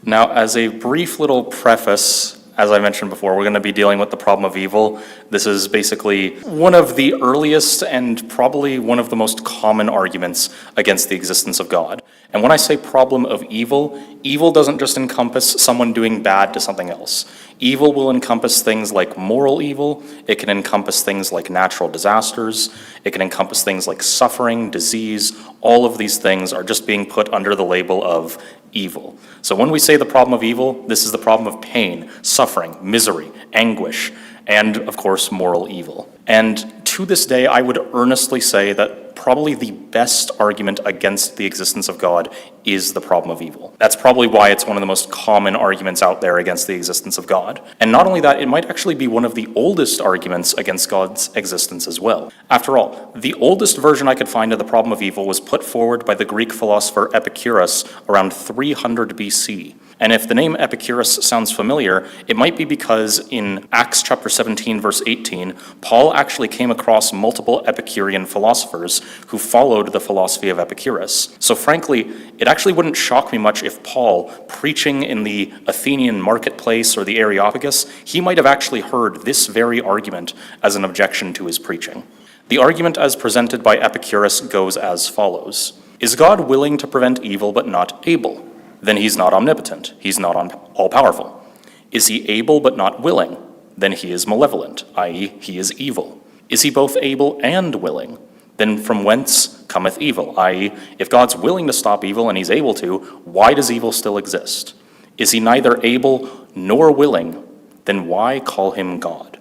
Now, as a brief little preface, as I mentioned before, we're going to be dealing with the problem of evil. This is basically one of the earliest and probably one of the most common arguments against the existence of God. And when I say problem of evil, evil doesn't just encompass someone doing bad to something else. Evil will encompass things like moral evil, it can encompass things like natural disasters, it can encompass things like suffering, disease. All of these things are just being put under the label of evil. So when we say the problem of evil, this is the problem of pain, suffering, misery, anguish, and of course moral evil. And to this day, I would earnestly say that probably the best argument against the existence of God is the problem of evil. That's probably why it's one of the most common arguments out there against the existence of God. And not only that, it might actually be one of the oldest arguments against God's existence as well. After all, the oldest version I could find of the problem of evil was put forward by the Greek philosopher Epicurus around 300 BC. And if the name Epicurus sounds familiar, it might be because in Acts chapter 17, verse 18, Paul actually came across multiple Epicurean philosophers who followed the philosophy of Epicurus. So frankly, it actually wouldn't shock me much if Paul, preaching in the Athenian marketplace or the Areopagus, he might have actually heard this very argument as an objection to his preaching. The argument as presented by Epicurus goes as follows. Is God willing to prevent evil but not able? Then he's not omnipotent, he's not all-powerful. Is he able but not willing? Then he is malevolent, i.e. he is evil. Is he both able and willing? Then from whence cometh evil, i.e. if God's willing to stop evil and he's able to, why does evil still exist? Is he neither able nor willing? Then why call him God?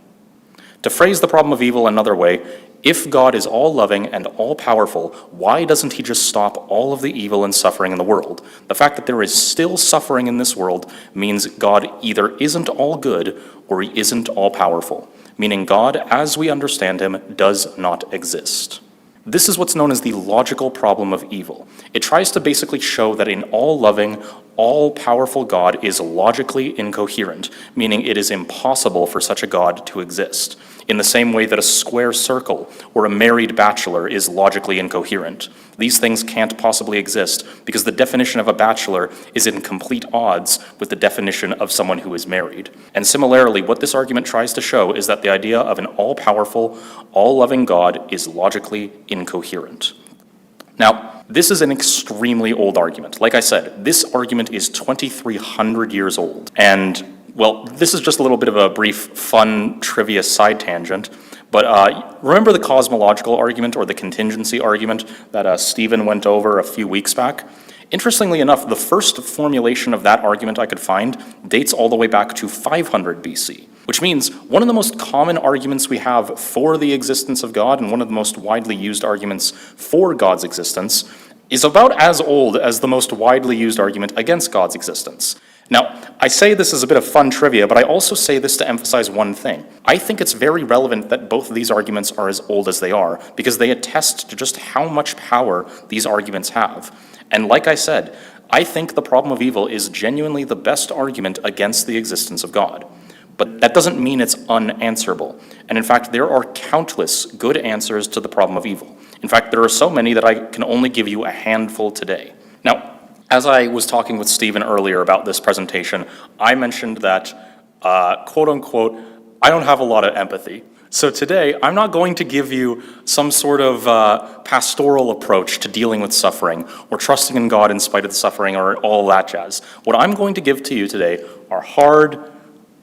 To phrase the problem of evil another way, if God is all-loving and all-powerful, why doesn't he just stop all of the evil and suffering in the world? The fact that there is still suffering in this world means God either isn't all good or he isn't all-powerful, meaning God, as we understand him, does not exist. This is what's known as the logical problem of evil. It tries to basically show that an all-loving, all-powerful God is logically incoherent, meaning it is impossible for such a God to exist, in the same way that a square circle or a married bachelor is logically incoherent. These things can't possibly exist because the definition of a bachelor is in complete odds with the definition of someone who is married. And similarly, what this argument tries to show is that the idea of an all-powerful, all-loving God is logically incoherent. Now, this is an extremely old argument. Like I said, this argument is 2,300 years old. And, well, this is just a little bit of a brief, fun trivia side tangent. But remember the cosmological argument or the contingency argument that Stephen went over a few weeks back? Interestingly enough, the first formulation of that argument I could find dates all the way back to 500 BC, which means one of the most common arguments we have for the existence of God and one of the most widely used arguments for God's existence is about as old as the most widely used argument against God's existence. Now, I say this as a bit of fun trivia, but I also say this to emphasize one thing. I think it's very relevant that both of these arguments are as old as they are, because they attest to just how much power these arguments have. And like I said, I think the problem of evil is genuinely the best argument against the existence of God. But that doesn't mean it's unanswerable. And in fact, there are countless good answers to the problem of evil. In fact, there are so many that I can only give you a handful today. Now, as I was talking with Stephen earlier about this presentation, I mentioned that, quote unquote, I don't have a lot of empathy. So today, I'm not going to give you some sort of pastoral approach to dealing with suffering or trusting in God in spite of the suffering or all that jazz. What I'm going to give to you today are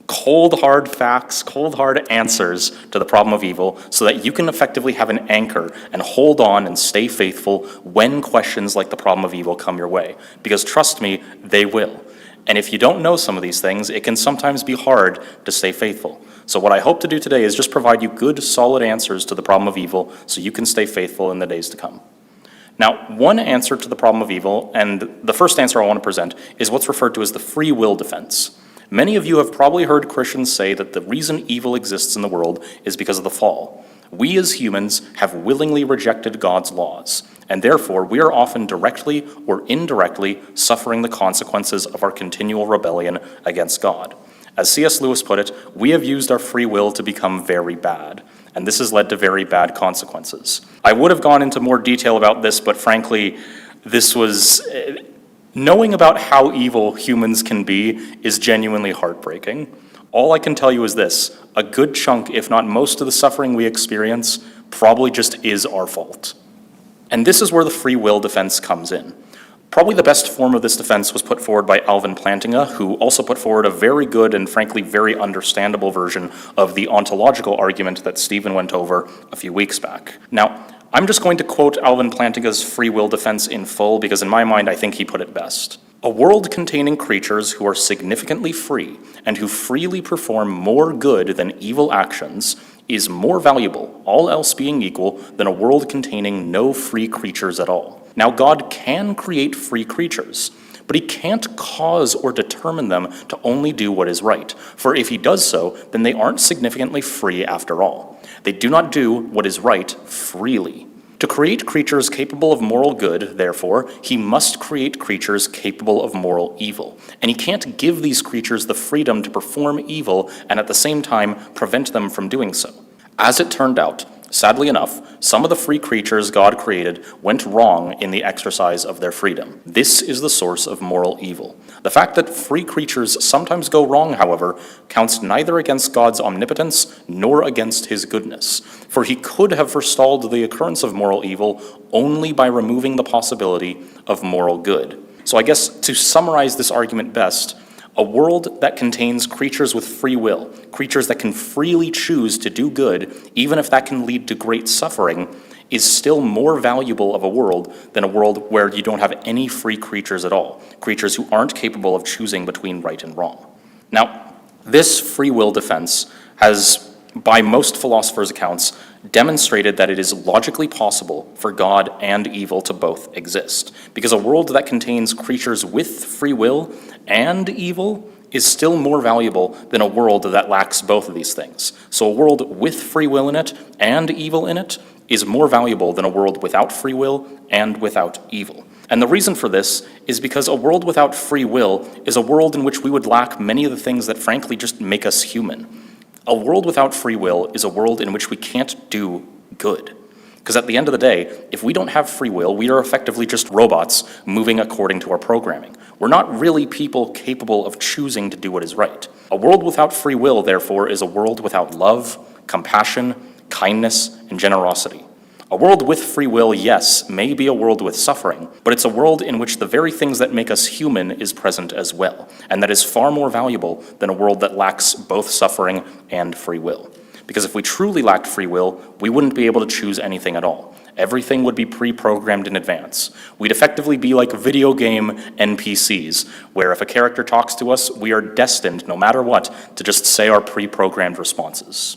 cold hard facts, cold hard answers to the problem of evil so that you can effectively have an anchor and hold on and stay faithful when questions like the problem of evil come your way. Because trust me, they will. And if you don't know some of these things, it can sometimes be hard to stay faithful. So what I hope to do today is just provide you good, solid answers to the problem of evil so you can stay faithful in the days to come. Now, one answer to the problem of evil, and the first answer I want to present, is what's referred to as the free will defense. Many of you have probably heard Christians say that the reason evil exists in the world is because of the fall. We as humans have willingly rejected God's laws, and therefore we are often directly or indirectly suffering the consequences of our continual rebellion against God. As C.S. Lewis put it, we have used our free will to become very bad, and this has led to very bad consequences. I would have gone into more detail about this, but frankly, this was Knowing about how evil humans can be is genuinely heartbreaking. All I can tell you is this: a good chunk, if not most of the suffering we experience, probably just is our fault. And this is where the free will defense comes in. Probably the best form of this defense was put forward by Alvin Plantinga, who also put forward a very good and frankly very understandable version of the ontological argument that Stephen went over a few weeks back. Now, I'm just going to quote Alvin Plantinga's free will defense in full because in my mind I think he put it best. A world containing creatures who are significantly free and who freely perform more good than evil actions is more valuable, all else being equal, than a world containing no free creatures at all. Now, God can create free creatures, but he can't cause or determine them to only do what is right. For if he does so, then they aren't significantly free after all. They do not do what is right freely. To create creatures capable of moral good, therefore, he must create creatures capable of moral evil. And he can't give these creatures the freedom to perform evil and at the same time prevent them from doing so. As it turned out, sadly enough, some of the free creatures God created went wrong in the exercise of their freedom. This is the source of moral evil. The fact that free creatures sometimes go wrong, however, counts neither against God's omnipotence nor against his goodness, for he could have forestalled the occurrence of moral evil only by removing the possibility of moral good. So I guess to summarize this argument best, a world that contains creatures with free will, creatures that can freely choose to do good, even if that can lead to great suffering, is still more valuable of a world than a world where you don't have any free creatures at all, creatures who aren't capable of choosing between right and wrong. Now, this free will defense has, by most philosophers' accounts, demonstrated that it is logically possible for God and evil to both exist, because a world that contains creatures with free will and evil is still more valuable than a world that lacks both of these things. So a world with free will in it and evil in it is more valuable than a world without free will and without evil. And the reason for this is because a world without free will is a world in which we would lack many of the things that frankly just make us human. A world without free will is a world in which we can't do good. Because at the end of the day, if we don't have free will, we are effectively just robots moving according to our programming. We're not really people capable of choosing to do what is right. A world without free will, therefore, is a world without love, compassion, kindness, and generosity. A world with free will, yes, may be a world with suffering, but it's a world in which the very things that make us human is present as well, and that is far more valuable than a world that lacks both suffering and free will. Because if we truly lacked free will, we wouldn't be able to choose anything at all. Everything would be pre-programmed in advance. We'd effectively be like video game NPCs, where if a character talks to us, we are destined, no matter what, to just say our pre-programmed responses.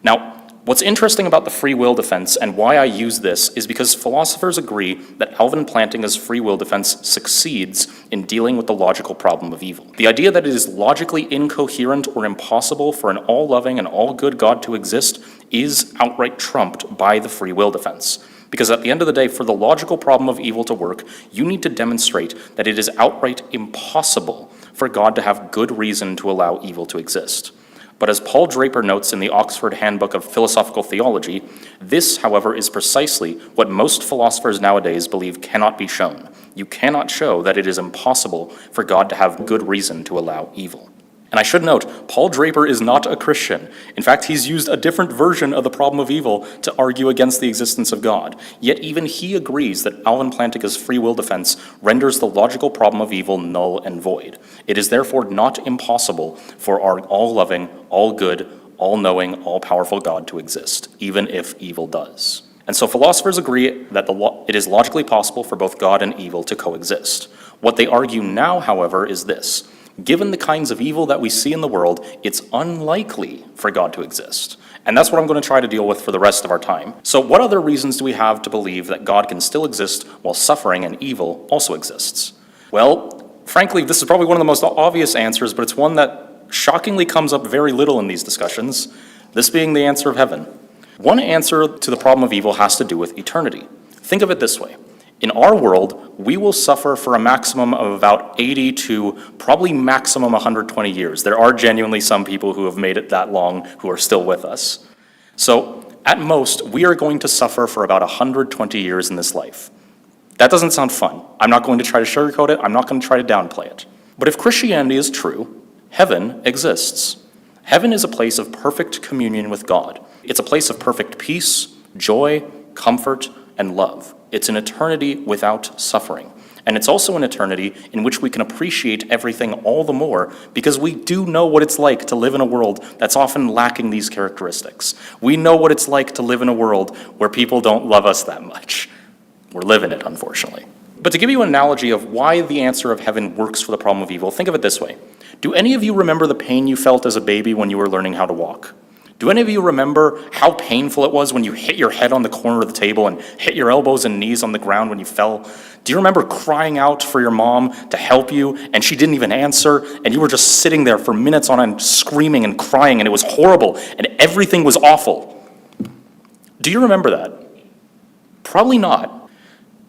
Now, what's interesting about the free will defense and why I use this is because philosophers agree that Alvin Plantinga's free will defense succeeds in dealing with the logical problem of evil. The idea that it is logically incoherent or impossible for an all-loving and all-good God to exist is outright trumped by the free will defense. Because at the end of the day, for the logical problem of evil to work, you need to demonstrate that it is outright impossible for God to have good reason to allow evil to exist. But as Paul Draper notes in the Oxford Handbook of Philosophical Theology, this, however, is precisely what most philosophers nowadays believe cannot be shown. You cannot show that it is impossible for God to have good reason to allow evil. And I should note, Paul Draper is not a Christian. In fact, he's used a different version of the problem of evil to argue against the existence of God. Yet even he agrees that Alvin Plantinga's free will defense renders the logical problem of evil null and void. It is therefore not impossible for our all-loving, all-good, all-knowing, all-powerful God to exist, even if evil does. And so philosophers agree that it is logically possible for both God and evil to coexist. What they argue now, however, is this: given the kinds of evil that we see in the world, it's unlikely for God to exist. And that's what I'm going to try to deal with for the rest of our time. So what other reasons do we have to believe that God can still exist while suffering and evil also exists? Well, frankly, this is probably one of the most obvious answers, but it's one that shockingly comes up very little in these discussions, this being the answer of heaven. One answer to the problem of evil has to do with eternity. Think of it this way. In our world, we will suffer for a maximum of about 80 to probably maximum 120 years. There are genuinely some people who have made it that long who are still with us. So at most, we are going to suffer for about 120 years in this life. That doesn't sound fun. I'm not going to try to sugarcoat it. I'm not going to try to downplay it. But if Christianity is true, heaven exists. Heaven is a place of perfect communion with God. It's a place of perfect peace, joy, comfort, and love. It's an eternity without suffering. And it's also an eternity in which we can appreciate everything all the more because we do know what it's like to live in a world that's often lacking these characteristics. We know what it's like to live in a world where people don't love us that much. We're living it, unfortunately. But to give you an analogy of why the answer of heaven works for the problem of evil, think of it this way. Do any of you remember the pain you felt as a baby when you were learning how to walk? Do any of you remember how painful it was when you hit your head on the corner of the table and hit your elbows and knees on the ground when you fell? Do you remember crying out for your mom to help you and she didn't even answer and you were just sitting there for minutes on end screaming and crying and it was horrible and everything was awful? Do you remember that? Probably not.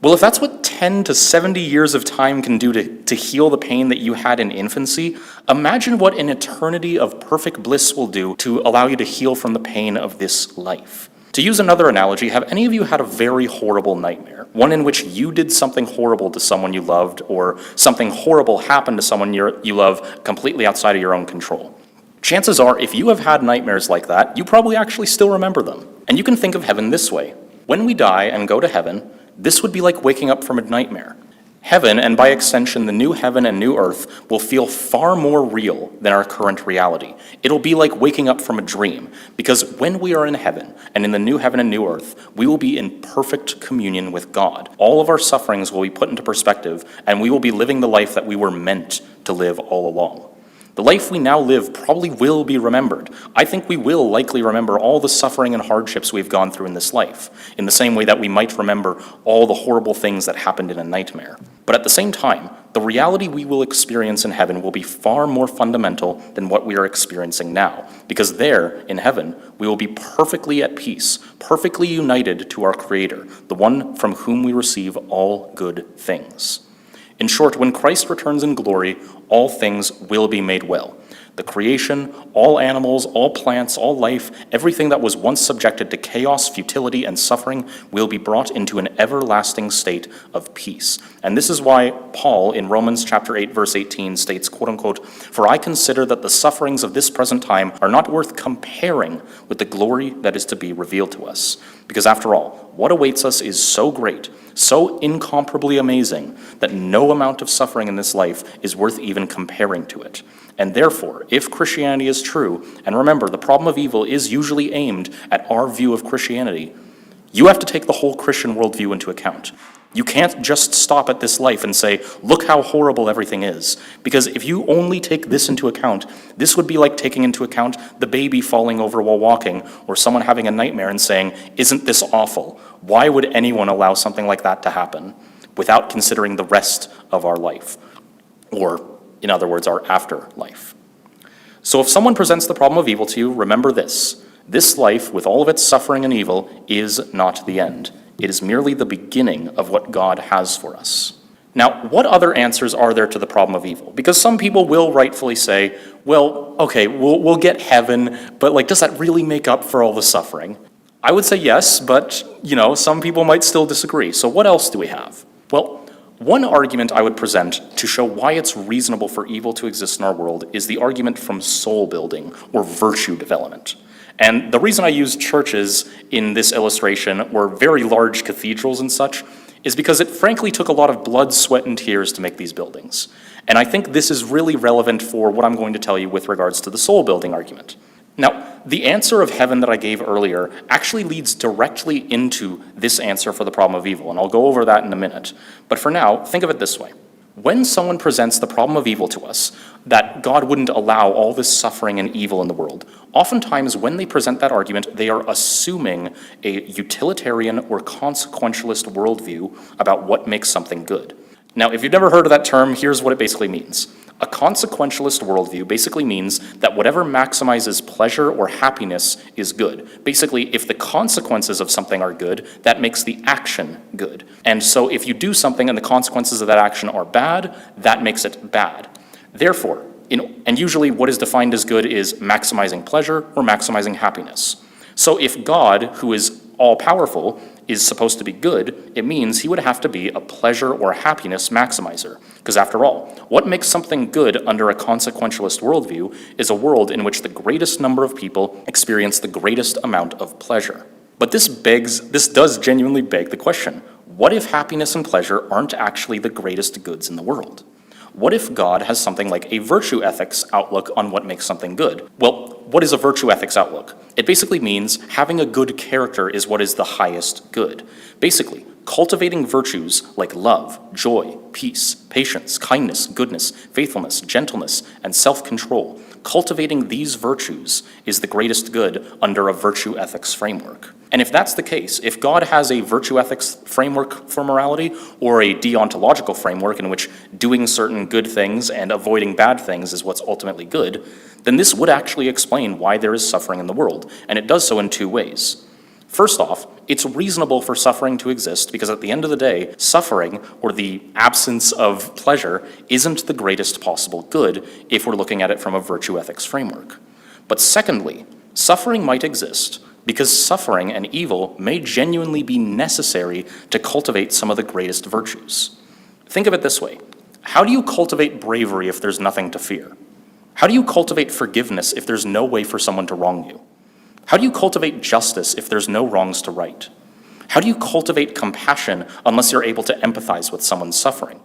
Well, if that's what 10 to 70 years of time can do to heal the pain that you had in infancy, imagine what an eternity of perfect bliss will do to allow you to heal from the pain of this life. To use another analogy, have any of you had a very horrible nightmare? One in which you did something horrible to someone you loved, or something horrible happened to someone you love completely outside of your own control. Chances are, if you have had nightmares like that, you probably actually still remember them. And you can think of heaven this way. When we die and go to heaven, this would be like waking up from a nightmare. Heaven, and by extension the new heaven and new earth, will feel far more real than our current reality. It'll be like waking up from a dream, because when we are in heaven, and in the new heaven and new earth, we will be in perfect communion with God. All of our sufferings will be put into perspective, and we will be living the life that we were meant to live all along. The life we now live probably will be remembered. I think we will likely remember all the suffering and hardships we've gone through in this life, in the same way that we might remember all the horrible things that happened in a nightmare. But at the same time, the reality we will experience in heaven will be far more fundamental than what we are experiencing now, because there, in heaven, we will be perfectly at peace, perfectly united to our Creator, the one from whom we receive all good things. In short, when Christ returns in glory, all things will be made well. The creation, all animals, all plants, all life, everything that was once subjected to chaos, futility, and suffering will be brought into an everlasting state of peace. And this is why Paul in Romans chapter 8, verse 18 states, quote unquote, "For I consider that the sufferings of this present time are not worth comparing with the glory that is to be revealed to us. Because after all, what awaits us is so great, so incomparably amazing, that no amount of suffering in this life is worth even comparing to it. And therefore, if Christianity is true, and remember, the problem of evil is usually aimed at our view of Christianity, you have to take the whole Christian worldview into account. You can't just stop at this life and say, look how horrible everything is. Because if you only take this into account, this would be like taking into account the baby falling over while walking, or someone having a nightmare and saying, isn't this awful? Why would anyone allow something like that to happen without considering the rest of our life? Or, in other words, our afterlife. So if someone presents the problem of evil to you, remember this. This life, with all of its suffering and evil, is not the end. It is merely the beginning of what God has for us. Now, what other answers are there to the problem of evil? Because some people will rightfully say, well, okay, we'll get heaven, but does that really make up for all the suffering? I would say yes, but, some people might still disagree. So what else do we have? Well, one argument I would present to show why it's reasonable for evil to exist in our world is the argument from soul building or virtue development. And the reason I use churches in this illustration, or very large cathedrals and such, is because it frankly took a lot of blood, sweat, and tears to make these buildings. And I think this is really relevant for what I'm going to tell you with regards to the soul building argument. Now, the answer of heaven that I gave earlier actually leads directly into this answer for the problem of evil, and I'll go over that in a minute. But for now, think of it this way. When someone presents the problem of evil to us, that God wouldn't allow all this suffering and evil in the world, oftentimes when they present that argument, they are assuming a utilitarian or consequentialist worldview about what makes something good. Now, if you've never heard of that term, here's what it basically means. A consequentialist worldview basically means that whatever maximizes pleasure or happiness is good. Basically, if the consequences of something are good, that makes the action good. And so if you do something and the consequences of that action are bad, that makes it bad. Therefore, and usually what is defined as good is maximizing pleasure or maximizing happiness. So if God, who is all-powerful, is supposed to be good, it means he would have to be a pleasure or happiness maximizer. Because after all, what makes something good under a consequentialist worldview is a world in which the greatest number of people experience the greatest amount of pleasure. But this does genuinely beg the question, what if happiness and pleasure aren't actually the greatest goods in the world? What if God has something like a virtue ethics outlook on what makes something good? Well, what is a virtue ethics outlook? It basically means having a good character is what is the highest good. Basically, cultivating virtues like love, joy, peace, patience, kindness, goodness, faithfulness, gentleness, and self-control. Cultivating these virtues is the greatest good under a virtue ethics framework. And if that's the case, if God has a virtue ethics framework for morality or a deontological framework in which doing certain good things and avoiding bad things is what's ultimately good, then this would actually explain why there is suffering in the world, and it does so in two ways. First off, it's reasonable for suffering to exist because at the end of the day, suffering, or the absence of pleasure, isn't the greatest possible good if we're looking at it from a virtue ethics framework. But secondly, suffering might exist because suffering and evil may genuinely be necessary to cultivate some of the greatest virtues. Think of it this way. How do you cultivate bravery if there's nothing to fear? How do you cultivate forgiveness if there's no way for someone to wrong you? How do you cultivate justice if there's no wrongs to right? How do you cultivate compassion unless you're able to empathize with someone's suffering?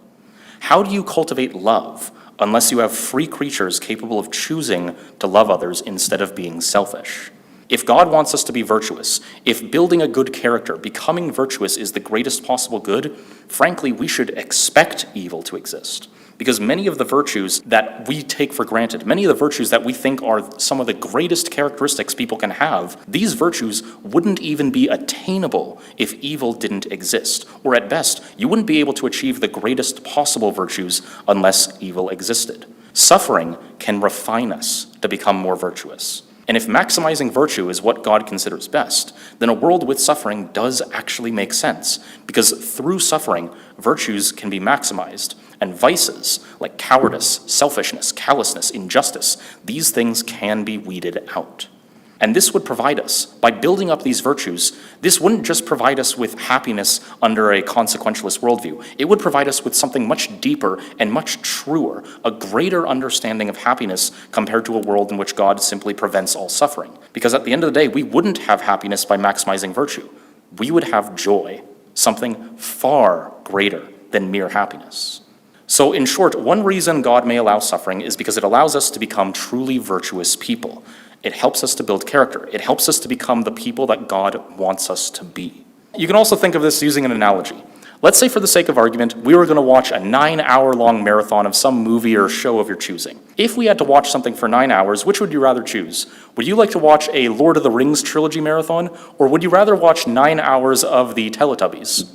How do you cultivate love unless you have free creatures capable of choosing to love others instead of being selfish? If God wants us to be virtuous, if building a good character, becoming virtuous is the greatest possible good, frankly, we should expect evil to exist. Because many of the virtues that we take for granted, many of the virtues that we think are some of the greatest characteristics people can have, these virtues wouldn't even be attainable if evil didn't exist. Or at best, you wouldn't be able to achieve the greatest possible virtues unless evil existed. Suffering can refine us to become more virtuous. And if maximizing virtue is what God considers best, then a world with suffering does actually make sense, because through suffering, virtues can be maximized, and vices like cowardice, selfishness, callousness, injustice, these things can be weeded out. And this would provide us, by building up these virtues, this wouldn't just provide us with happiness under a consequentialist worldview. It would provide us with something much deeper and much truer, a greater understanding of happiness compared to a world in which God simply prevents all suffering. Because at the end of the day, we wouldn't have happiness by maximizing virtue. We would have joy, something far greater than mere happiness. So in short, one reason God may allow suffering is because it allows us to become truly virtuous people. It helps us to build character. It helps us to become the people that God wants us to be. You can also think of this using an analogy. Let's say for the sake of argument, we were going to watch a 9-hour-long marathon of some movie or show of your choosing. If we had to watch something for 9 hours, which would you rather choose? Would you like to watch a Lord of the Rings trilogy marathon, or would you rather watch 9 hours of the Teletubbies?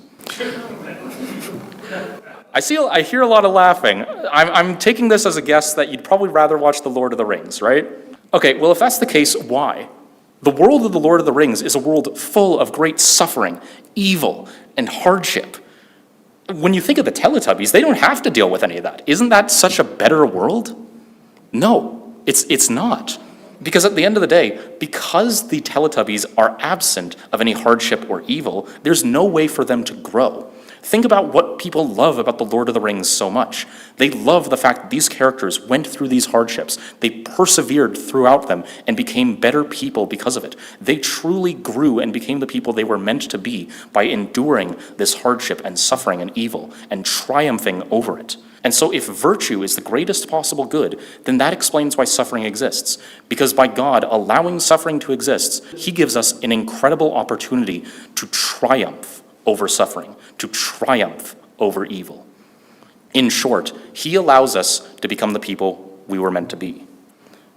I hear a lot of laughing. I'm taking this as a guess that you'd probably rather watch the Lord of the Rings, right? Okay, well, if that's the case, why? The world of the Lord of the Rings is a world full of great suffering, evil, and hardship. When you think of the Teletubbies, they don't have to deal with any of that. Isn't that such a better world? No, it's not. Because at the end of the day, because the Teletubbies are absent of any hardship or evil, there's no way for them to grow. Think about what people love about the Lord of the Rings so much. They love the fact that these characters went through these hardships. They persevered throughout them and became better people because of it. They truly grew and became the people they were meant to be by enduring this hardship and suffering and evil and triumphing over it. And so if virtue is the greatest possible good, then that explains why suffering exists. Because by God allowing suffering to exist, he gives us an incredible opportunity to triumph over suffering, to triumph over evil. In short, he allows us to become the people we were meant to be.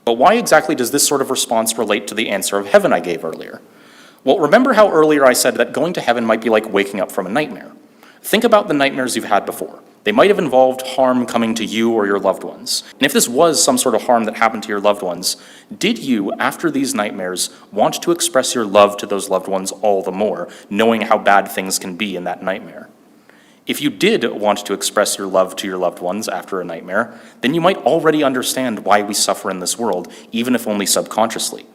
But why exactly does this sort of response relate to the answer of heaven I gave earlier? Well, remember how earlier I said that going to heaven might be like waking up from a nightmare. Think about the nightmares you've had before. They might have involved harm coming to you or your loved ones. And if this was some sort of harm that happened to your loved ones, did you, after these nightmares, want to express your love to those loved ones all the more, knowing how bad things can be in that nightmare? If you did want to express your love to your loved ones after a nightmare, then you might already understand why we suffer in this world, even if only subconsciously.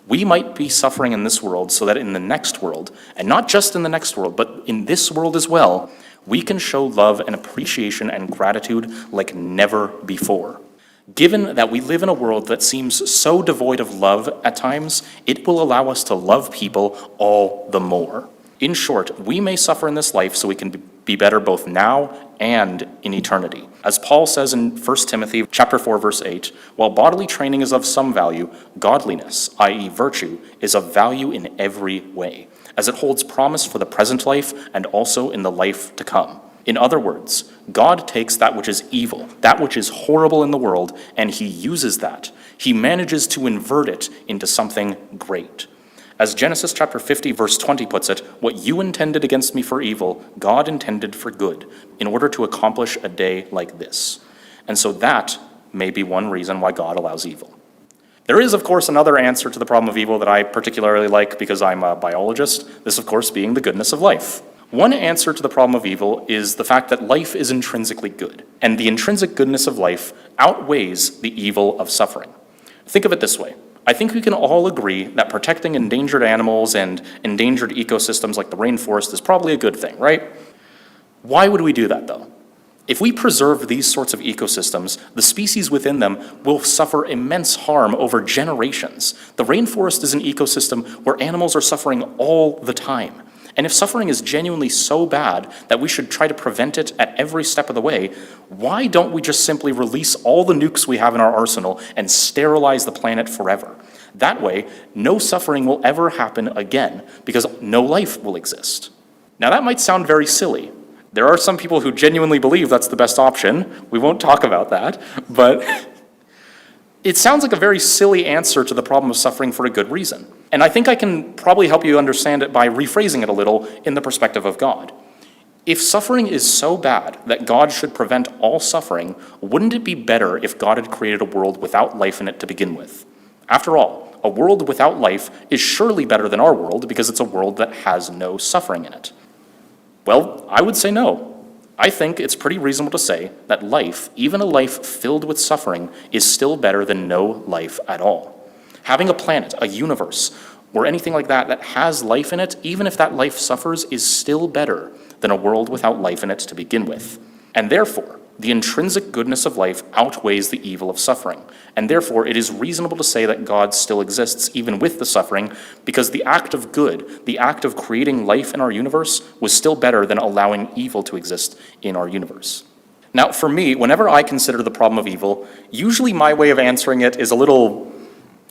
We might be suffering in this world so that in the next world, and not just in the next world, but in this world as well, we can show love and appreciation and gratitude like never before. Given that we live in a world that seems so devoid of love at times, it will allow us to love people all the more. In short, we may suffer in this life so we can be better both now and in eternity. As Paul says in 1 Timothy chapter 4, verse 8, while bodily training is of some value, godliness, i.e. virtue, is of value in every way, as it holds promise for the present life and also in the life to come. In other words, God takes that which is evil, that which is horrible in the world, and he uses that. He manages to invert it into something great. As Genesis chapter 50, verse 20 puts it, what you intended against me for evil, God intended for good, in order to accomplish a day like this. And so that may be one reason why God allows evil. There is, of course, another answer to the problem of evil that I particularly like because I'm a biologist, this, of course, being the goodness of life. One answer to the problem of evil is the fact that life is intrinsically good, and the intrinsic goodness of life outweighs the evil of suffering. Think of it this way. I think we can all agree that protecting endangered animals and endangered ecosystems like the rainforest is probably a good thing, right? Why would we do that, though? If we preserve these sorts of ecosystems, the species within them will suffer immense harm over generations. The rainforest is an ecosystem where animals are suffering all the time. And if suffering is genuinely so bad that we should try to prevent it at every step of the way, why don't we just simply release all the nukes we have in our arsenal and sterilize the planet forever? That way, no suffering will ever happen again because no life will exist. Now that might sound very silly. There are some people who genuinely believe that's the best option. We won't talk about that, but it sounds like a very silly answer to the problem of suffering for a good reason. And I think I can probably help you understand it by rephrasing it a little in the perspective of God. If suffering is so bad that God should prevent all suffering, wouldn't it be better if God had created a world without life in it to begin with? After all, a world without life is surely better than our world because it's a world that has no suffering in it. Well, I would say no. I think it's pretty reasonable to say that life, even a life filled with suffering, is still better than no life at all. Having a planet, a universe, or anything like that that has life in it, even if that life suffers, is still better than a world without life in it to begin with. And therefore, the intrinsic goodness of life outweighs the evil of suffering. And therefore, it is reasonable to say that God still exists even with the suffering, because the act of good, the act of creating life in our universe, was still better than allowing evil to exist in our universe. Now, for me, whenever I consider the problem of evil, usually my way of answering it is a little,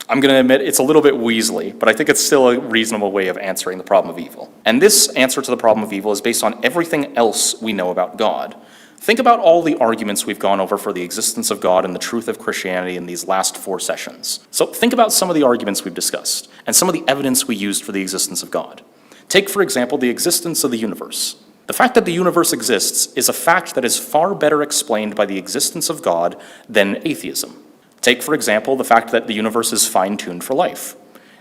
I'm going to admit, it's a little bit weaselly, but I think it's still a reasonable way of answering the problem of evil. And this answer to the problem of evil is based on everything else we know about God. Think about all the arguments we've gone over for the existence of God and the truth of Christianity in these last 4 sessions. So think about some of the arguments we've discussed and some of the evidence we used for the existence of God. Take, for example, the existence of the universe. The fact that the universe exists is a fact that is far better explained by the existence of God than atheism. Take, for example, the fact that the universe is fine-tuned for life.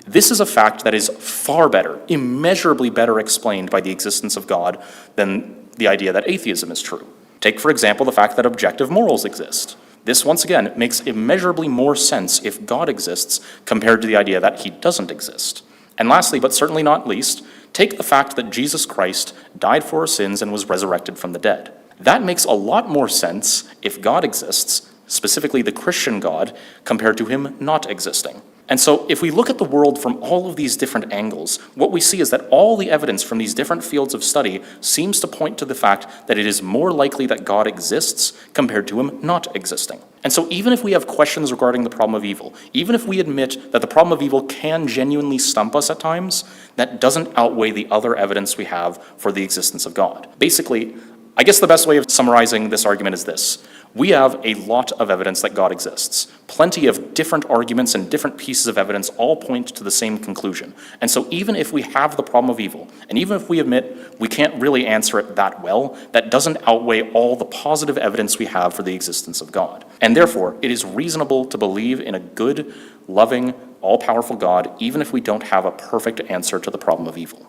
This is a fact that is far better, immeasurably better explained by the existence of God than the idea that atheism is true. Take, for example, the fact that objective morals exist. This, once again, makes immeasurably more sense if God exists compared to the idea that he doesn't exist. And lastly, but certainly not least, take the fact that Jesus Christ died for our sins and was resurrected from the dead. That makes a lot more sense if God exists, specifically the Christian God, compared to him not existing. And so if we look at the world from all of these different angles, what we see is that all the evidence from these different fields of study seems to point to the fact that it is more likely that God exists compared to him not existing. And so even if we have questions regarding the problem of evil, even if we admit that the problem of evil can genuinely stump us at times, that doesn't outweigh the other evidence we have for the existence of God. Basically, I guess the best way of summarizing this argument is this. We have a lot of evidence that God exists. Plenty of different arguments and different pieces of evidence all point to the same conclusion. And so even if we have the problem of evil, and even if we admit we can't really answer it that well, that doesn't outweigh all the positive evidence we have for the existence of God. And therefore, it is reasonable to believe in a good, loving, all-powerful God, even if we don't have a perfect answer to the problem of evil.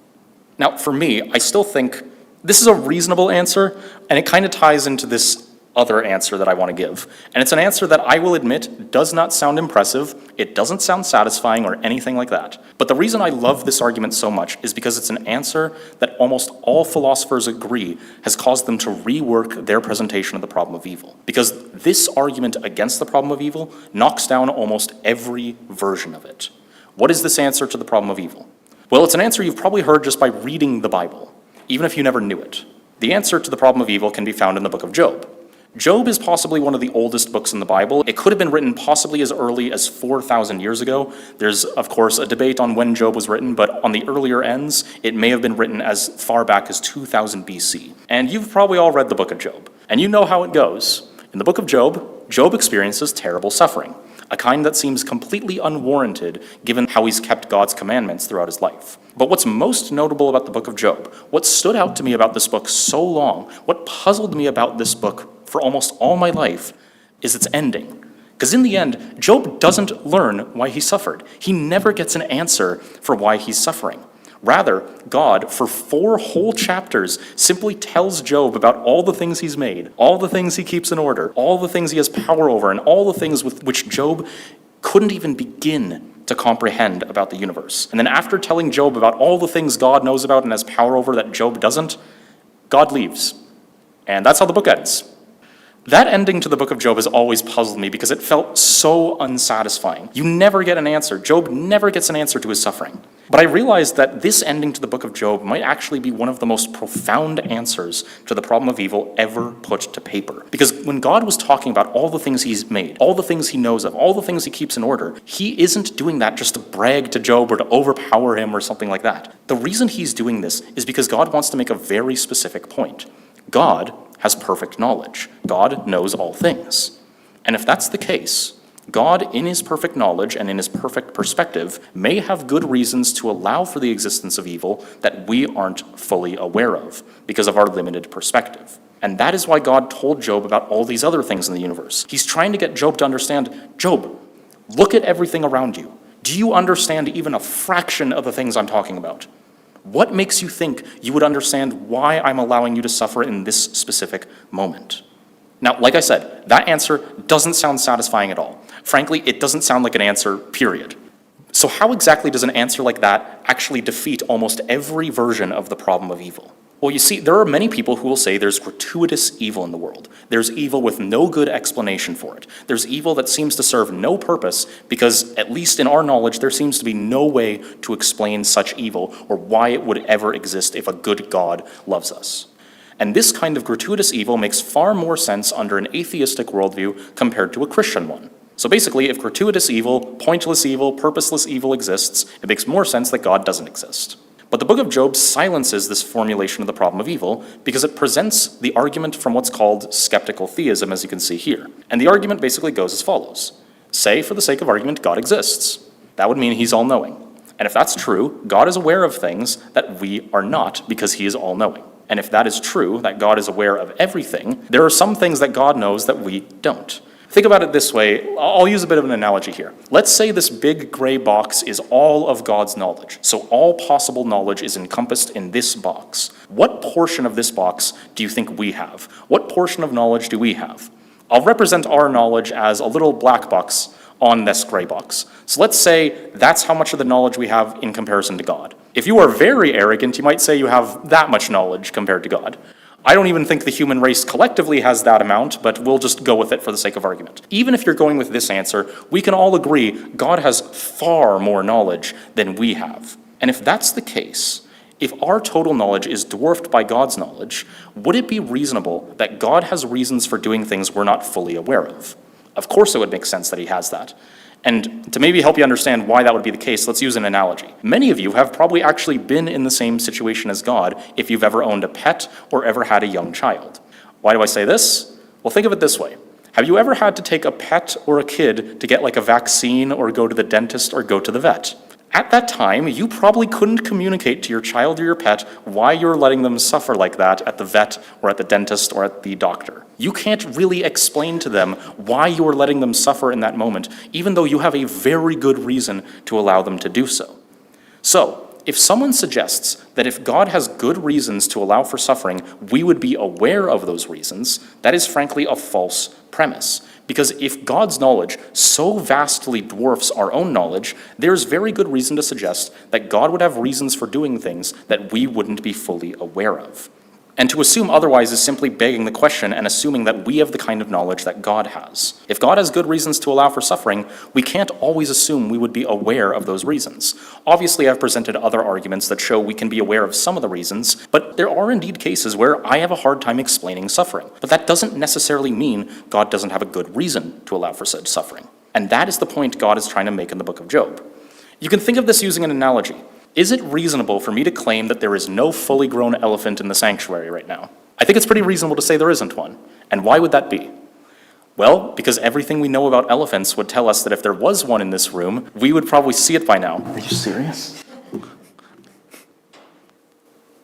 Now, for me, I still think this is a reasonable answer, and it kind of ties into this other answer that I want to give. And it's an answer that I will admit does not sound impressive, it doesn't sound satisfying or anything like that. But the reason I love this argument so much is because it's an answer that almost all philosophers agree has caused them to rework their presentation of the problem of evil. Because this argument against the problem of evil knocks down almost every version of it. What is this answer to the problem of evil? Well, it's an answer you've probably heard just by reading the Bible, even if you never knew it. The answer to the problem of evil can be found in the book of Job. Job is possibly one of the oldest books in the Bible. It could have been written possibly as early as 4,000 years ago. There's, of course, a debate on when Job was written, but on the earlier ends, it may have been written as far back as 2000 BC. And you've probably all read the book of Job, and you know how it goes. In the book of Job, Job experiences terrible suffering, a kind that seems completely unwarranted given how he's kept God's commandments throughout his life. But what's most notable about the book of Job, what stood out to me about this book so long, what puzzled me about this book for almost all my life, is its ending. Because in the end, Job doesn't learn why he suffered. He never gets an answer for why he's suffering. Rather, God, for 4 whole chapters, simply tells Job about all the things he's made, all the things he keeps in order, all the things he has power over, and all the things with which Job couldn't even begin to comprehend about the universe. And then after telling Job about all the things God knows about and has power over that Job doesn't, God leaves. And that's how the book ends. That ending to the book of Job has always puzzled me because it felt so unsatisfying. You never get an answer. Job never gets an answer to his suffering. But I realized that this ending to the book of Job might actually be one of the most profound answers to the problem of evil ever put to paper. Because when God was talking about all the things he's made, all the things he knows of, all the things he keeps in order, he isn't doing that just to brag to Job or to overpower him or something like that. The reason he's doing this is because God wants to make a very specific point. God has perfect knowledge. God knows all things. And if that's the case, God, in his perfect knowledge and in his perfect perspective, may have good reasons to allow for the existence of evil that we aren't fully aware of because of our limited perspective. And that is why God told Job about all these other things in the universe. He's trying to get Job to understand, Job, look at everything around you. Do you understand even a fraction of the things I'm talking about? What makes you think you would understand why I'm allowing you to suffer in this specific moment? Now, like I said, that answer doesn't sound satisfying at all. Frankly, it doesn't sound like an answer, period. So how exactly does an answer like that actually defeat almost every version of the problem of evil? Well, you see, there are many people who will say there's gratuitous evil in the world. There's evil with no good explanation for it. There's evil that seems to serve no purpose because, at least in our knowledge, there seems to be no way to explain such evil or why it would ever exist if a good God loves us. And this kind of gratuitous evil makes far more sense under an atheistic worldview compared to a Christian one. So basically, if gratuitous evil, pointless evil, purposeless evil exists, it makes more sense that God doesn't exist. But the book of Job silences this formulation of the problem of evil because it presents the argument from what's called skeptical theism, as you can see here. And the argument basically goes as follows. Say, for the sake of argument, God exists. That would mean he's all-knowing. And if that's true, God is aware of things that we are not because he is all-knowing. And if that is true, that God is aware of everything, there are some things that God knows that we don't. Think about it this way. I'll use a bit of an analogy here. Let's say this big gray box is all of God's knowledge. So all possible knowledge is encompassed in this box. What portion of this box do you think we have? What portion of knowledge do we have? I'll represent our knowledge as a little black box on this gray box. So let's say that's how much of the knowledge we have in comparison to God. If you are very arrogant, you might say you have that much knowledge compared to God. I don't even think the human race collectively has that amount, but we'll just go with it for the sake of argument. Even if you're going with this answer, we can all agree God has far more knowledge than we have. And if that's the case, if our total knowledge is dwarfed by God's knowledge, would it be reasonable that God has reasons for doing things we're not fully aware of? Of course it would make sense that he has that. And to maybe help you understand why that would be the case, let's use an analogy. Many of you have probably actually been in the same situation as God if you've ever owned a pet or ever had a young child. Why do I say this? Well, think of it this way. Have you ever had to take a pet or a kid to get like a vaccine or go to the dentist or go to the vet? At that time, you probably couldn't communicate to your child or your pet why you're letting them suffer like that at the vet or at the dentist or at the doctor. You can't really explain to them why you are letting them suffer in that moment, even though you have a very good reason to allow them to do so. So, if someone suggests that if God has good reasons to allow for suffering, we would be aware of those reasons, that is frankly a false premise. Because if God's knowledge so vastly dwarfs our own knowledge, there's very good reason to suggest that God would have reasons for doing things that we wouldn't be fully aware of. And to assume otherwise is simply begging the question and assuming that we have the kind of knowledge that God has. If God has good reasons to allow for suffering, we can't always assume we would be aware of those reasons. Obviously, I've presented other arguments that show we can be aware of some of the reasons, but there are indeed cases where I have a hard time explaining suffering. But that doesn't necessarily mean God doesn't have a good reason to allow for said suffering. And that is the point God is trying to make in the book of Job. You can think of this using an analogy. Is it reasonable for me to claim that there is no fully grown elephant in the sanctuary right now? I think it's pretty reasonable to say there isn't one. And why would that be? Well, because everything we know about elephants would tell us that if there was one in this room, we would probably see it by now. Are you serious?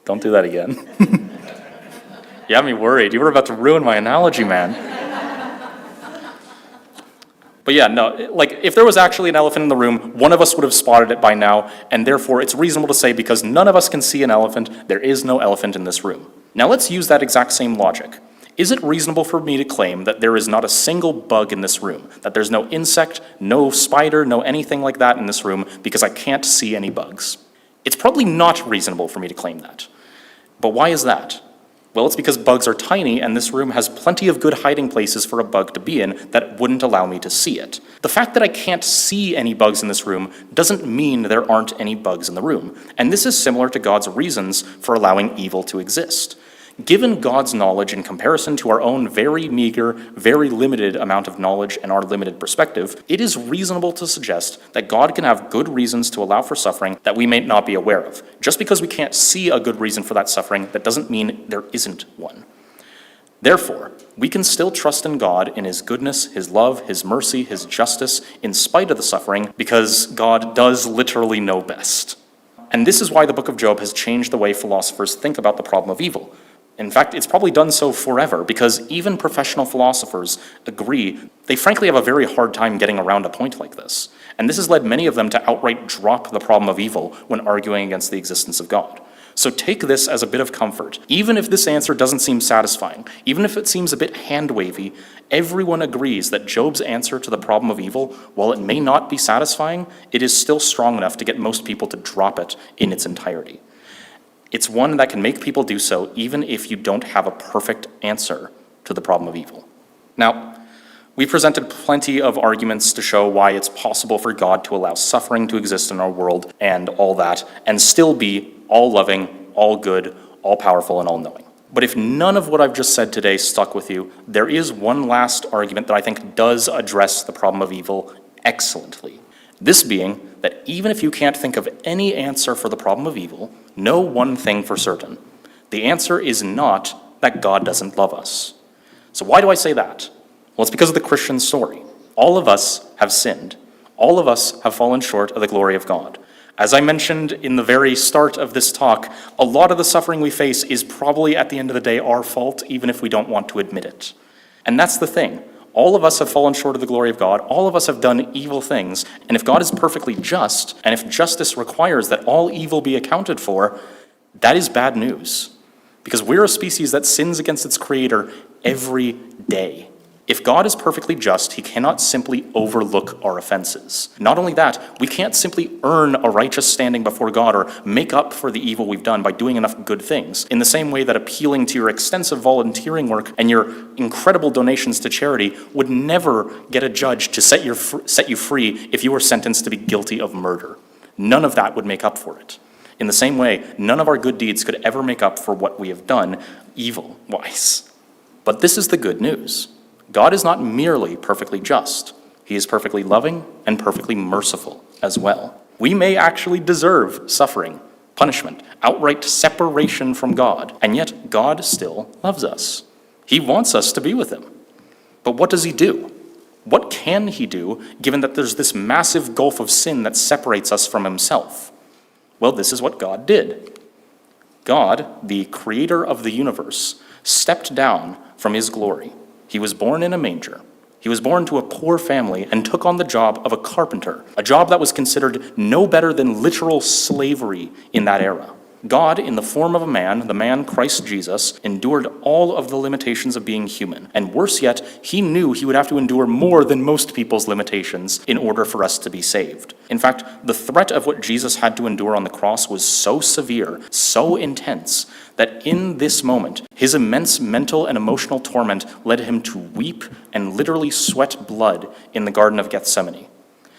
Don't do that again. You have me worried. You were about to ruin my analogy, man. But yeah, no, like if there was actually an elephant in the room, one of us would have spotted it by now, and therefore it's reasonable to say because none of us can see an elephant, there is no elephant in this room. Now let's use that exact same logic. Is it reasonable for me to claim that there is not a single bug in this room, that there's no insect, no spider, no anything like that in this room because I can't see any bugs? It's probably not reasonable for me to claim that. But why is that? Well, it's because bugs are tiny and this room has plenty of good hiding places for a bug to be in that wouldn't allow me to see it. The fact that I can't see any bugs in this room doesn't mean there aren't any bugs in the room. And this is similar to God's reasons for allowing evil to exist. Given God's knowledge in comparison to our own very meager, very limited amount of knowledge and our limited perspective, it is reasonable to suggest that God can have good reasons to allow for suffering that we may not be aware of. Just because we can't see a good reason for that suffering, that doesn't mean there isn't one. Therefore, we can still trust in God, in His goodness, His love, His mercy, His justice, in spite of the suffering, because God does literally know best. And this is why the book of Job has changed the way philosophers think about the problem of evil. In fact, it's probably done so forever, because even professional philosophers agree they frankly have a very hard time getting around a point like this. And this has led many of them to outright drop the problem of evil when arguing against the existence of God. So take this as a bit of comfort. Even if this answer doesn't seem satisfying, even if it seems a bit hand-wavy, everyone agrees that Job's answer to the problem of evil, while it may not be satisfying, it is still strong enough to get most people to drop it in its entirety. It's one that can make people do so even if you don't have a perfect answer to the problem of evil. Now, we presented plenty of arguments to show why it's possible for God to allow suffering to exist in our world and all that, and still be all-loving, all-good, all-powerful, and all-knowing. But if none of what I've just said today stuck with you, there is one last argument that I think does address the problem of evil excellently. This being that even if you can't think of any answer for the problem of evil, know one thing for certain. The answer is not that God doesn't love us. So why do I say that? Well, it's because of the Christian story. All of us have sinned. All of us have fallen short of the glory of God. As I mentioned in the very start of this talk, a lot of the suffering we face is probably at the end of the day our fault, even if we don't want to admit it. And that's the thing. All of us have fallen short of the glory of God. All of us have done evil things. And if God is perfectly just, and if justice requires that all evil be accounted for, that is bad news. Because we're a species that sins against its creator every day. If God is perfectly just, He cannot simply overlook our offenses. Not only that, we can't simply earn a righteous standing before God or make up for the evil we've done by doing enough good things, in the same way that appealing to your extensive volunteering work and your incredible donations to charity would never get a judge to set you free if you were sentenced to be guilty of murder. None of that would make up for it. In the same way, none of our good deeds could ever make up for what we have done evil-wise. But this is the good news. God is not merely perfectly just. He is perfectly loving and perfectly merciful as well. We may actually deserve suffering, punishment, outright separation from God, and yet God still loves us. He wants us to be with Him. But what does He do? What can He do, given that there's this massive gulf of sin that separates us from Himself? Well, this is what God did. God, the creator of the universe, stepped down from His glory. He was born in a manger, He was born to a poor family and took on the job of a carpenter, a job that was considered no better than literal slavery in that era. God, in the form of a man, the man Christ Jesus, endured all of the limitations of being human. And worse yet, he knew he would have to endure more than most people's limitations in order for us to be saved. In fact, the threat of what Jesus had to endure on the cross was so severe, so intense, that in this moment, his immense mental and emotional torment led him to weep and literally sweat blood in the Garden of Gethsemane.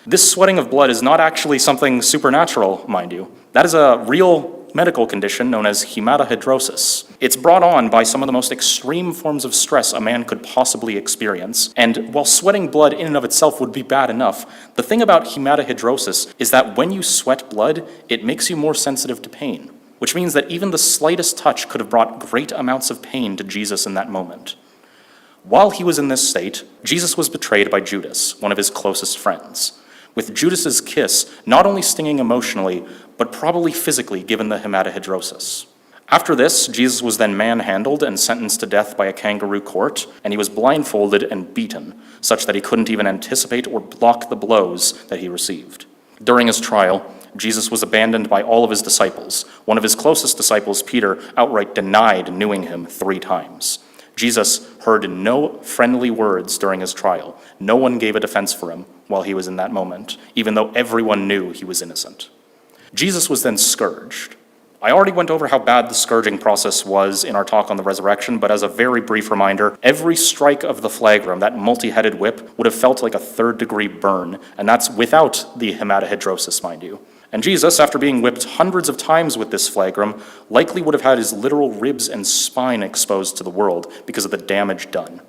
This sweating of blood is not actually something supernatural, mind you. That is a real medical condition known as hematohidrosis. It's brought on by some of the most extreme forms of stress a man could possibly experience. And while sweating blood in and of itself would be bad enough, the thing about hematohidrosis is that when you sweat blood, it makes you more sensitive to pain, which means that even the slightest touch could have brought great amounts of pain to Jesus in that moment. While he was in this state, Jesus was betrayed by Judas, one of his closest friends, with Judas's kiss not only stinging emotionally, but probably physically given the hematohidrosis. After this, Jesus was then manhandled and sentenced to death by a kangaroo court, and he was blindfolded and beaten, such that he couldn't even anticipate or block the blows that he received. During his trial, Jesus was abandoned by all of his disciples. One of his closest disciples, Peter, outright denied knowing him 3 times. Jesus heard no friendly words during his trial. No one gave a defense for him while he was in that moment, even though everyone knew he was innocent. Jesus was then scourged. I already went over how bad the scourging process was in our talk on the resurrection, but as a very brief reminder, every strike of the flagrum, that multi-headed whip, would have felt like a 3rd-degree burn, and that's without the hematohidrosis, mind you. And Jesus, after being whipped hundreds of times with this flagrum, likely would have had his literal ribs and spine exposed to the world because of the damage done.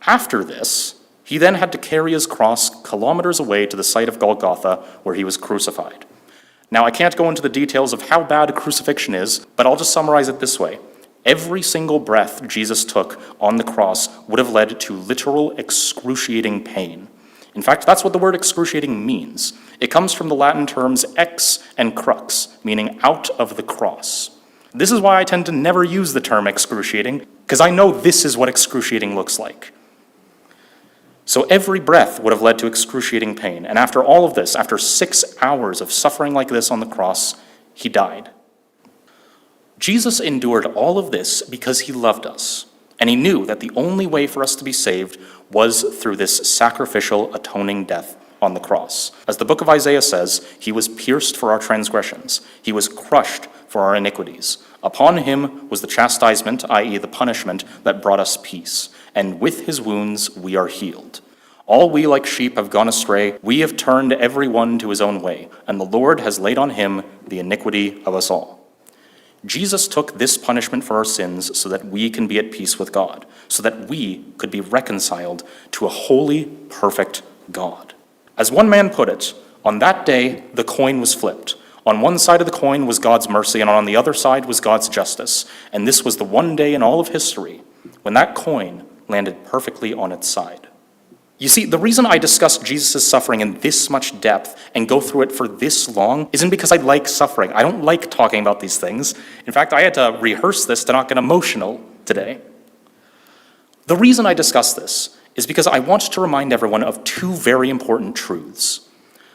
After this, he then had to carry his cross kilometers away to the site of Golgotha, where he was crucified. Now, I can't go into the details of how bad crucifixion is, but I'll just summarize it this way. Every single breath Jesus took on the cross would have led to literal excruciating pain. In fact, that's what the word excruciating means. It comes from the Latin terms ex and crux, meaning out of the cross. This is why I tend to never use the term excruciating, because I know this is what excruciating looks like. So every breath would have led to excruciating pain. And after all of this, after 6 hours of suffering like this on the cross, he died. Jesus endured all of this because he loved us. And he knew that the only way for us to be saved was through this sacrificial atoning death on the cross. As the book of Isaiah says, he was pierced for our transgressions. He was crushed for our iniquities. Upon him was the chastisement, i.e. the punishment, that brought us peace. And with his wounds we are healed. All we like sheep have gone astray. We have turned every one to his own way. And the Lord has laid on him the iniquity of us all. Jesus took this punishment for our sins so that we can be at peace with God, so that we could be reconciled to a holy, perfect God. As one man put it, on that day the coin was flipped. On one side of the coin was God's mercy, and on the other side was God's justice. And this was the one day in all of history when that coin landed perfectly on its side. You see, the reason I discuss Jesus' suffering in this much depth and go through it for this long isn't because I like suffering. I don't like talking about these things. In fact, I had to rehearse this to not get emotional today. The reason I discuss this is because I want to remind everyone of 2 very important truths.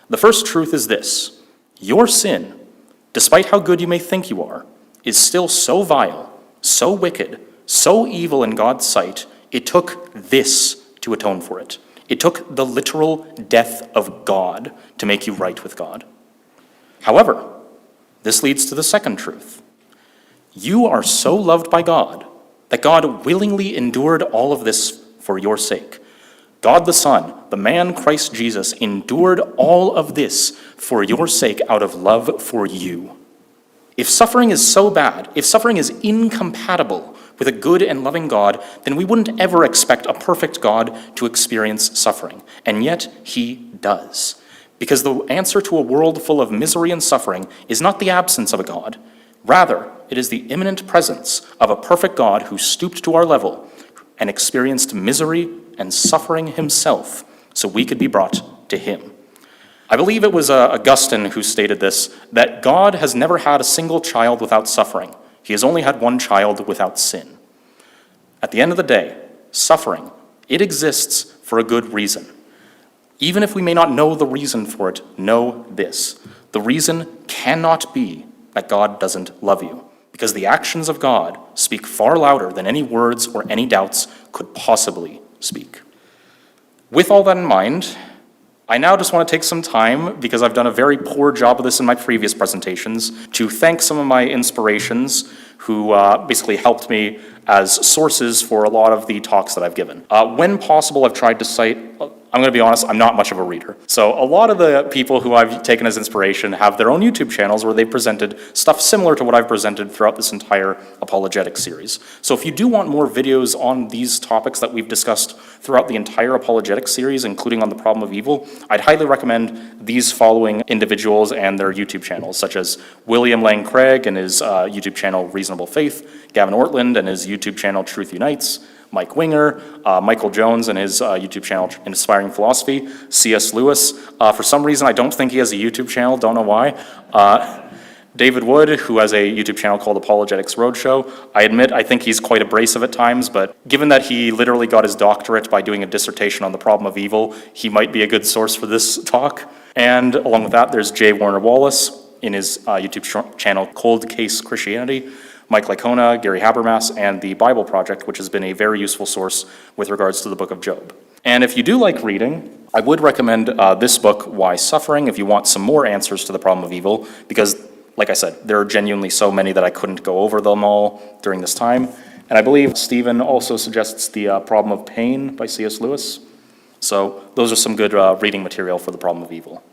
The first truth is this: your sin, despite how good you may think you are, is still so vile, so wicked, so evil in God's sight, it took this to atone for it. It took the literal death of God to make you right with God. However, this leads to the second truth. You are so loved by God that God willingly endured all of this for your sake. God the Son, the man Christ Jesus, endured all of this for your sake out of love for you. If suffering is so bad, if suffering is incompatible with a good and loving God, then we wouldn't ever expect a perfect God to experience suffering. And yet, he does. Because the answer to a world full of misery and suffering is not the absence of a God. Rather, it is the imminent presence of a perfect God who stooped to our level and experienced misery and suffering himself so we could be brought to him. I believe it was Augustine who stated this, that God has never had a single child without suffering. He has only had one child without sin. At the end of the day, suffering, it exists for a good reason. Even if we may not know the reason for it, know this. The reason cannot be that God doesn't love you, because the actions of God speak far louder than any words or any doubts could possibly speak. With all that in mind, I now just want to take some time, because I've done a very poor job of this in my previous presentations, to thank some of my inspirations who basically helped me as sources for a lot of the talks that I've given. When possible, I've tried to cite, I'm going to be honest, I'm not much of a reader. So a lot of the people who I've taken as inspiration have their own YouTube channels where they presented stuff similar to what I've presented throughout this entire apologetic series. So if you do want more videos on these topics that we've discussed throughout the entire apologetic series, including on the problem of evil, I'd highly recommend these following individuals and their YouTube channels, such as William Lane Craig and his YouTube channel Reasonable Faith, Gavin Ortland and his YouTube channel Truth Unites, Mike Winger, Michael Jones and his YouTube channel Inspiring Philosophy, C.S. Lewis. For some reason, I don't think he has a YouTube channel, don't know why. David Wood, who has a YouTube channel called Apologetics Roadshow. I admit, I think he's quite abrasive at times, but given that he literally got his doctorate by doing a dissertation on the problem of evil, he might be a good source for this talk. And along with that, there's J. Warner Wallace in his YouTube channel Cold Case Christianity, Mike Licona, Gary Habermas, and the Bible Project, which has been a very useful source with regards to the book of Job. And if you do like reading, I would recommend this book, Why Suffering, if you want some more answers to the problem of evil, because, like I said, there are genuinely so many that I couldn't go over them all during this time. And I believe Stephen also suggests The Problem of Pain by C.S. Lewis. So those are some good reading material for the problem of evil.